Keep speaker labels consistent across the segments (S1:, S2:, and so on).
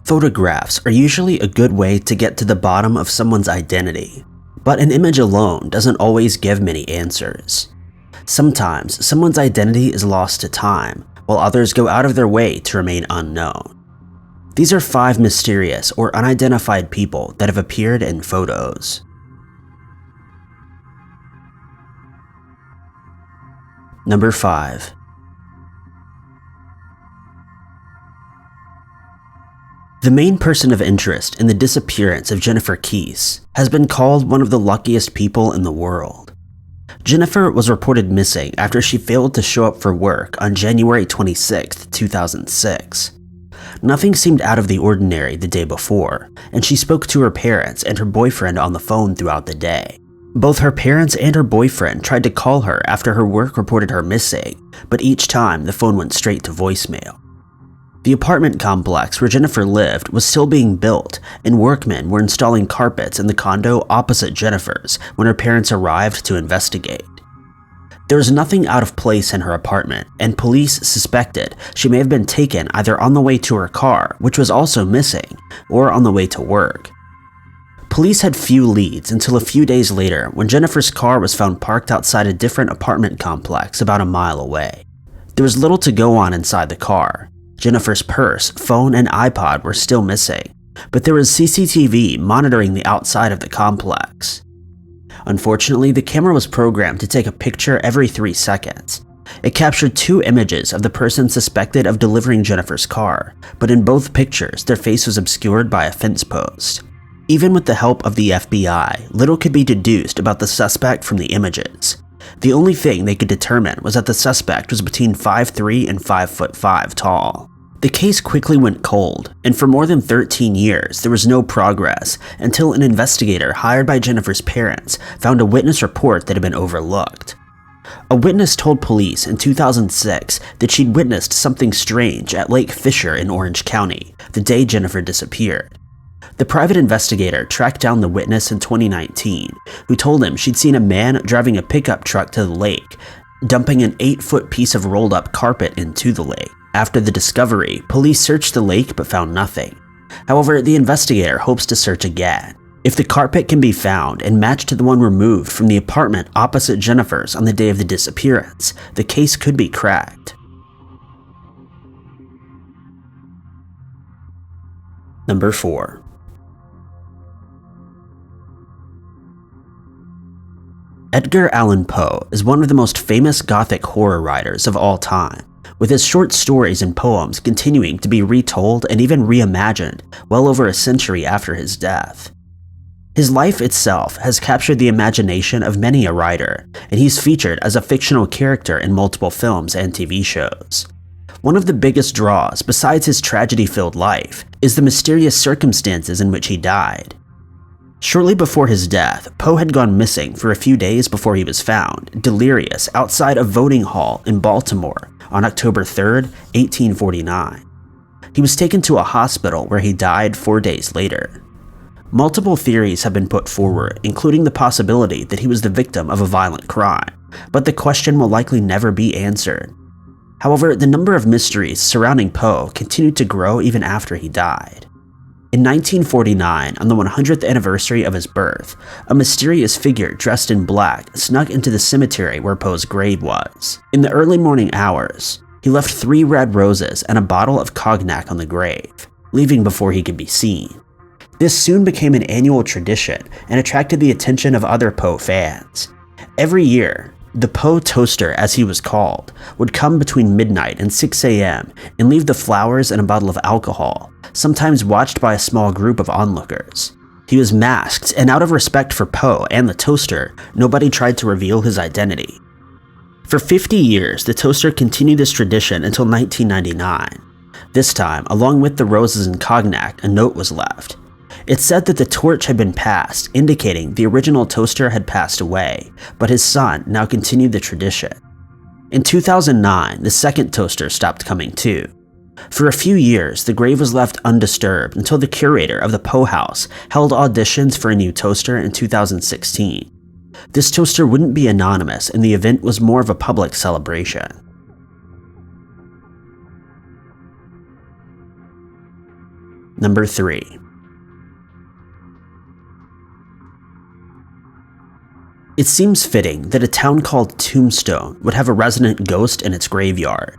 S1: Photographs are usually a good way to get to the bottom of someone's identity, but an image alone doesn't always give many answers. Sometimes someone's identity is lost to time, while others go out of their way to remain unknown. These are 5 mysterious or unidentified people that have appeared in photos. Number 5. The main person of interest in the disappearance of Jennifer Keese has been called one of the luckiest people in the world. Jennifer was reported missing after she failed to show up for work on January 26, 2006. Nothing seemed out of the ordinary the day before, and she spoke to her parents and her boyfriend on the phone throughout the day. Both her parents and her boyfriend tried to call her after her work reported her missing, but each time the phone went straight to voicemail. The apartment complex where Jennifer lived was still being built, and workmen were installing carpets in the condo opposite Jennifer's when her parents arrived to investigate. There was nothing out of place in her apartment, and police suspected she may have been taken either on the way to her car, which was also missing, or on the way to work. Police had few leads until a few days later when Jennifer's car was found parked outside a different apartment complex about a mile away. There was little to go on inside the car. Jennifer's purse, phone, and iPod were still missing, but there was CCTV monitoring the outside of the complex. Unfortunately, the camera was programmed to take a picture every 3 seconds. It captured 2 images of the person suspected of delivering Jennifer's car, but in both pictures, their face was obscured by a fence post. Even with the help of the FBI, little could be deduced about the suspect from the images. The only thing they could determine was that the suspect was between 5'3" and 5'5" tall. The case quickly went cold, and for more than 13 years there was no progress until an investigator hired by Jennifer's parents found a witness report that had been overlooked. A witness told police in 2006 that she'd witnessed something strange at Lake Fisher in Orange County the day Jennifer disappeared. The private investigator tracked down the witness in 2019, who told him she'd seen a man driving a pickup truck to the lake, dumping an 8-foot piece of rolled-up carpet into the lake. After the discovery, police searched the lake but found nothing. However, the investigator hopes to search again. If the carpet can be found and matched to the one removed from the apartment opposite Jennifer's on the day of the disappearance, the case could be cracked. Number 4. Edgar Allan Poe is one of the most famous Gothic horror writers of all time, with his short stories and poems continuing to be retold and even reimagined well over a century after his death. His life itself has captured the imagination of many a writer, and he's featured as a fictional character in multiple films and TV shows. One of the biggest draws, besides his tragedy-filled life, is the mysterious circumstances in which he died. Shortly before his death, Poe had gone missing for a few days before he was found, delirious, outside a voting hall in Baltimore on October 3, 1849. He was taken to a hospital where he died 4 days later. Multiple theories have been put forward, including the possibility that he was the victim of a violent crime, but the question will likely never be answered. However, the number of mysteries surrounding Poe continued to grow even after he died. In 1949, on the 100th anniversary of his birth, a mysterious figure dressed in black snuck into the cemetery where Poe's grave was. In the early morning hours, he left 3 red roses and a bottle of cognac on the grave, leaving before he could be seen. This soon became an annual tradition and attracted the attention of other Poe fans. Every year, the Poe Toaster, as he was called, would come between midnight and 6 a.m. and leave the flowers and a bottle of alcohol, sometimes watched by a small group of onlookers. He was masked, and out of respect for Poe and the Toaster, nobody tried to reveal his identity. For 50 years, the Toaster continued this tradition until 1999. This time, along with the roses and cognac, a note was left. It said that the torch had been passed, indicating the original Toaster had passed away, but his son now continued the tradition. In 2009, the second Toaster stopped coming too. For a few years, the grave was left undisturbed until the curator of the Poe House held auditions for a new Toaster in 2016. This Toaster wouldn't be anonymous, and the event was more of a public celebration. Number 3. It seems fitting that a town called Tombstone would have a resident ghost in its graveyard.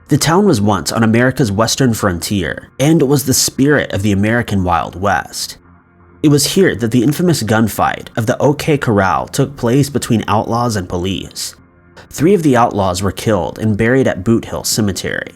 S1: The town was once on America's western frontier, and it was the spirit of the American Wild West. It was here that the infamous gunfight of the OK Corral took place between outlaws and police. 3 of the outlaws were killed and buried at Boot Hill Cemetery.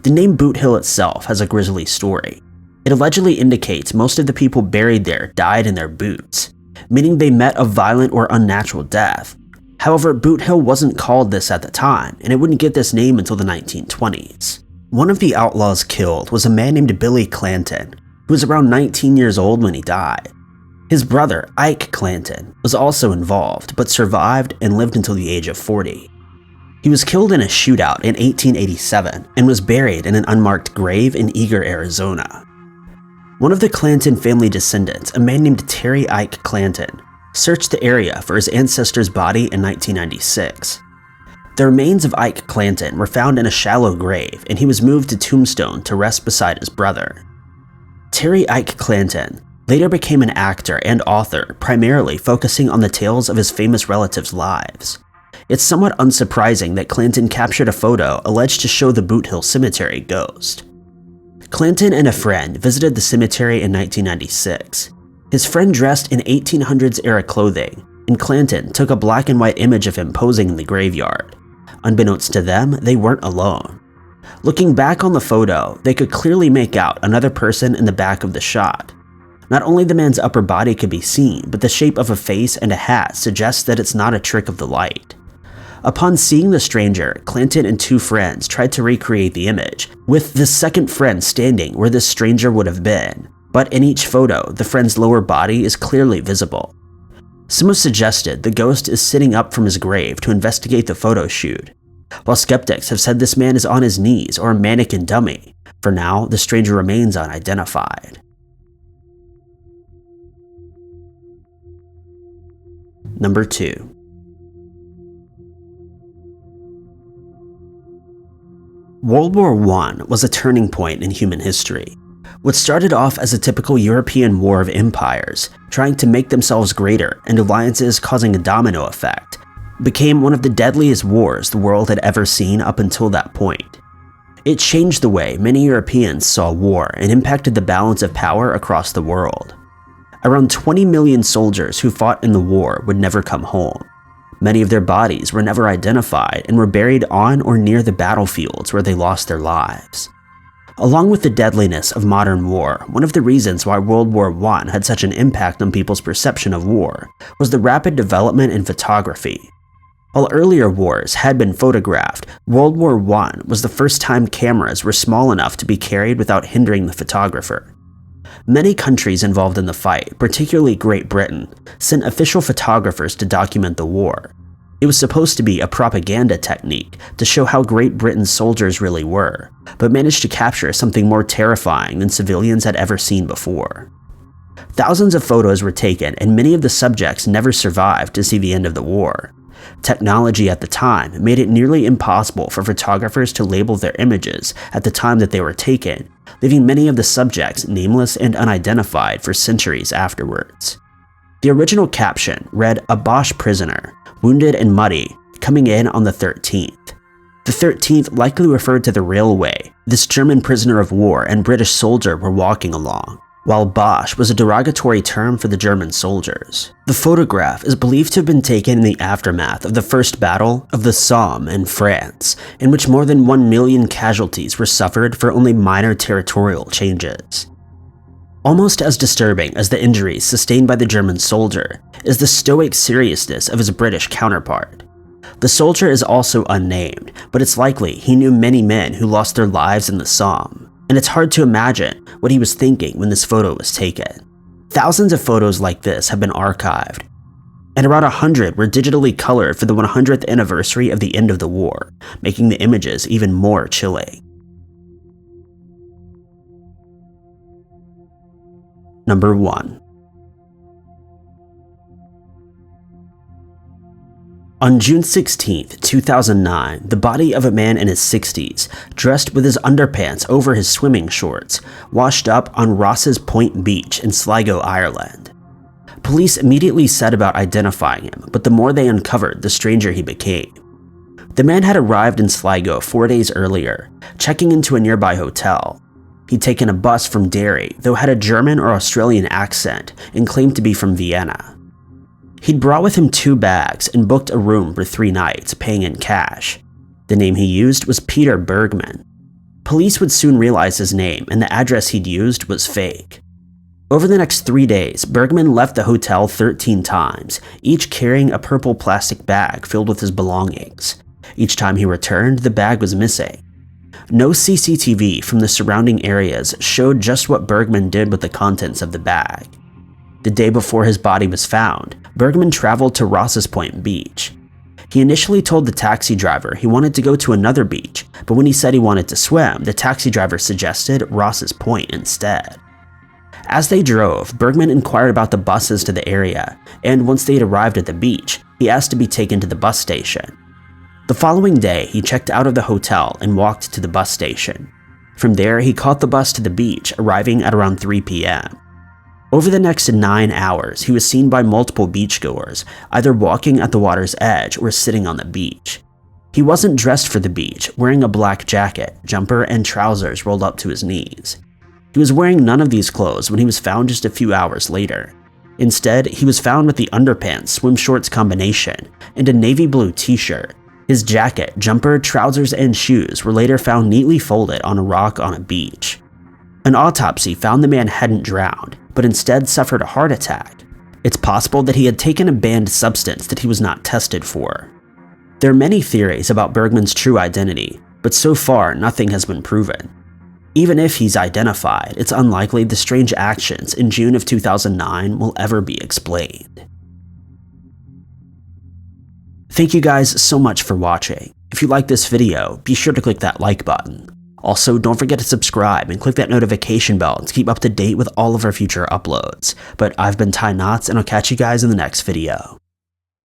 S1: The name Boot Hill itself has a grisly story. It allegedly indicates most of the people buried there died in their boots, meaning they met a violent or unnatural death. However, Boot Hill wasn't called this at the time, and it wouldn't get this name until the 1920s. One of the outlaws killed was a man named Billy Clanton, who was around 19 years old when he died. His brother, Ike Clanton, was also involved, but survived and lived until the age of 40. He was killed in a shootout in 1887 and was buried in an unmarked grave in Eagar, Arizona. One of the Clanton family descendants, a man named Terry Ike Clanton, searched the area for his ancestor's body in 1996. The remains of Ike Clanton were found in a shallow grave, and he was moved to Tombstone to rest beside his brother. Terry Ike Clanton later became an actor and author, primarily focusing on the tales of his famous relatives' lives. It's somewhat unsurprising that Clanton captured a photo alleged to show the Boot Hill Cemetery ghost. Clanton and a friend visited the cemetery in 1996. His friend dressed in 1800s era clothing, and Clanton took a black and white image of him posing in the graveyard. Unbeknownst to them, they weren't alone. Looking back on the photo, they could clearly make out another person in the back of the shot. Not only the man's upper body could be seen, but the shape of a face and a hat suggests that it's not a trick of the light. Upon seeing the stranger, Clanton and 2 friends tried to recreate the image, with the second friend standing where this stranger would have been, but in each photo, the friend's lower body is clearly visible. Some have suggested the ghost is sitting up from his grave to investigate the photo shoot, while skeptics have said this man is on his knees or a mannequin dummy. For now, the stranger remains unidentified. Number 2. World War I was a turning point in human history. What started off as a typical European war of empires, trying to make themselves greater and alliances causing a domino effect, became one of the deadliest wars the world had ever seen up until that point. It changed the way many Europeans saw war and impacted the balance of power across the world. Around 20 million soldiers who fought in the war would never come home. Many of their bodies were never identified and were buried on or near the battlefields where they lost their lives. Along with the deadliness of modern war, one of the reasons why World War I had such an impact on people's perception of war was the rapid development in photography. While earlier wars had been photographed, World War I was the first time cameras were small enough to be carried without hindering the photographer. Many countries involved in the fight, particularly Great Britain, sent official photographers to document the war. It was supposed to be a propaganda technique to show how Great Britain's soldiers really were, but managed to capture something more terrifying than civilians had ever seen before. Thousands of photos were taken, and many of the subjects never survived to see the end of the war. Technology at the time made it nearly impossible for photographers to label their images at the time that they were taken, leaving many of the subjects nameless and unidentified for centuries afterwards. The original caption read, "A Boche prisoner, wounded and muddy, coming in on the 13th. The 13th likely referred to the railway this German prisoner of war and British soldier were walking along, while Boche was a derogatory term for the German soldiers. The photograph is believed to have been taken in the aftermath of the First Battle of the Somme in France, in which more than 1 million casualties were suffered for only minor territorial changes. Almost as disturbing as the injuries sustained by the German soldier is the stoic seriousness of his British counterpart. The soldier is also unnamed, but it's likely he knew many men who lost their lives in the Somme, and it's hard to imagine what he was thinking when this photo was taken. Thousands of photos like this have been archived, and around 100 were digitally colored for the 100th anniversary of the end of the war, making the images even more chilling. Number 1. On June 16, 2009, the body of a man in his 60s, dressed with his underpants over his swimming shorts, washed up on Ross's Point Beach in Sligo, Ireland. Police immediately set about identifying him, but the more they uncovered, the stranger he became. The man had arrived in Sligo 4 days earlier, checking into a nearby hotel. He'd taken a bus from Derry, though had a German or Australian accent, and claimed to be from Vienna. He'd brought with him 2 bags and booked a room for 3 nights, paying in cash. The name he used was Peter Bergmann. Police would soon realize his name, and the address he'd used was fake. Over the next 3 days, Bergmann left the hotel 13 times, each carrying a purple plastic bag filled with his belongings. Each time he returned, the bag was missing. No CCTV from the surrounding areas showed just what Bergmann did with the contents of the bag. The day before his body was found, Bergmann traveled to Ross's Point Beach. He initially told the taxi driver he wanted to go to another beach, but when he said he wanted to swim, the taxi driver suggested Ross's Point instead. As they drove, Bergmann inquired about the buses to the area, and once they had arrived at the beach, he asked to be taken to the bus station. The following day, he checked out of the hotel and walked to the bus station. From there, he caught the bus to the beach, arriving at around 3 p.m. Over the next 9 hours, he was seen by multiple beachgoers, either walking at the water's edge or sitting on the beach. He wasn't dressed for the beach, wearing a black jacket, jumper, and trousers rolled up to his knees. He was wearing none of these clothes when he was found just a few hours later. Instead, he was found with the underpants swim shorts combination and a navy blue t-shirt. His jacket, jumper, trousers, and shoes were later found neatly folded on a rock on a beach. An autopsy found the man hadn't drowned, but instead suffered a heart attack. It's possible that he had taken a banned substance that he was not tested for. There are many theories about Bergmann's true identity, but so far nothing has been proven. Even if he's identified, it's unlikely the strange actions in June of 2009 will ever be explained. Thank you guys so much for watching. If you like this video, be sure to click that like button. Also, don't forget to subscribe and click that notification bell to keep up to date with all of our future uploads. But I've been Ty Knotts, and I'll catch you guys in the next video.